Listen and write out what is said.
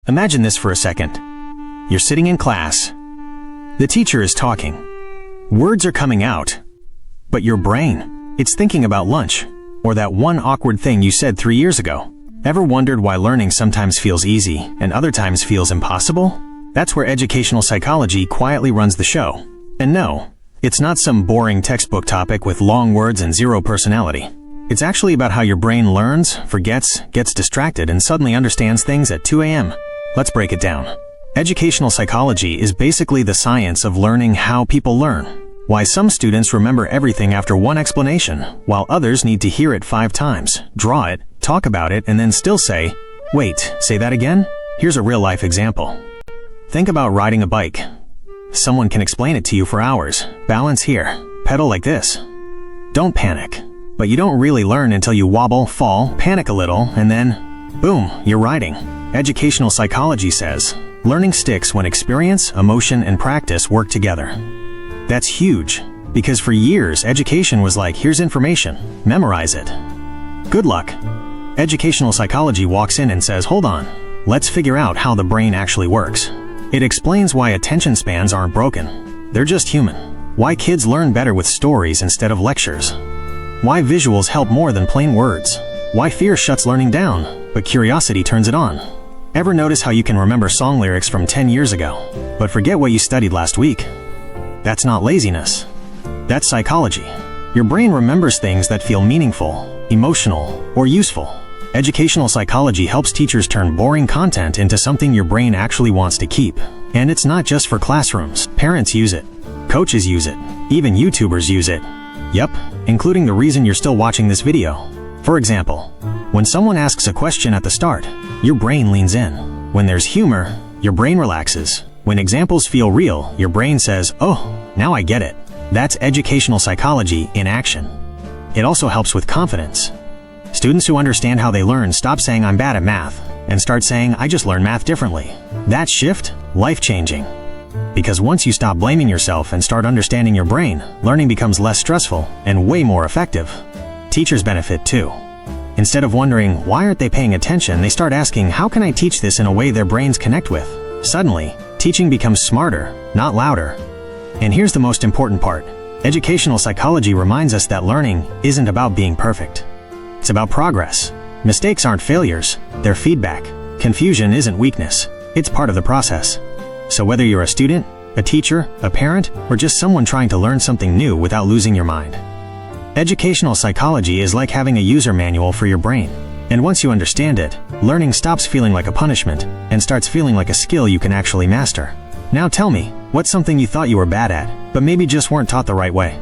Imagine this for a second. You're sitting in class. The teacher is talking. Words are coming out. But your brain, it's thinking about lunch, or that one awkward thing you said 3 years ago. Ever wondered why learning sometimes feels easy and other times feels impossible? That's where educational psychology quietly runs the show. And no, it's not some boring textbook topic with long words and zero personality. It's actually about how your brain learns, forgets, gets distracted, and suddenly understands things at 2 a.m. Let's break it down. Educational psychology is basically the science of learning how people learn. Why some students remember everything after one explanation, while others need to hear it 5 times, draw it, talk about it, and then still say, "Wait, say that again?" Here's a real-life example. Think about riding a bike. Someone can explain it to you for hours. Balance here, pedal like this. Don't panic. But you don't really learn until you wobble, fall, panic a little, and then, boom, you're riding. Educational psychology says, learning sticks when experience, emotion, and practice work together. That's huge, because for years, education was like, here's information, memorize it. Good luck. Educational psychology walks in and says, hold on, let's figure out how the brain actually works. It explains why attention spans aren't broken. They're just human. Why kids learn better with stories instead of lectures. Why visuals help more than plain words. Why fear shuts learning down, but curiosity turns it on. Ever notice how you can remember song lyrics from 10 years ago, but forget what you studied last week? That's not laziness. That's psychology. Your brain remembers things that feel meaningful, emotional, or useful. Educational psychology helps teachers turn boring content into something your brain actually wants to keep. And it's not just for classrooms. Parents use it. Coaches use it. Even YouTubers use it. Yep, including the reason you're still watching this video. For example, when someone asks a question at the start, your brain leans in. When there's humor, your brain relaxes. When examples feel real, your brain says, oh, now I get it. That's educational psychology in action. It also helps with confidence. Students who understand how they learn stop saying I'm bad at math and start saying I just learn math differently. That shift, life-changing. Because once you stop blaming yourself and start understanding your brain, learning becomes less stressful and way more effective. Teachers benefit too. Instead of wondering why aren't they paying attention, they start asking how can I teach this in a way their brains connect with? Suddenly, teaching becomes smarter, not louder. And here's the most important part. Educational psychology reminds us that learning isn't about being perfect. It's about progress. Mistakes aren't failures, they're feedback. Confusion isn't weakness, it's part of the process. So whether you're a student, a teacher, a parent, or just someone trying to learn something new without losing your mind, educational psychology is like having a user manual for your brain. And once you understand it, learning stops feeling like a punishment and starts feeling like a skill you can actually master. Now tell me, what's something you thought you were bad at, but maybe just weren't taught the right way?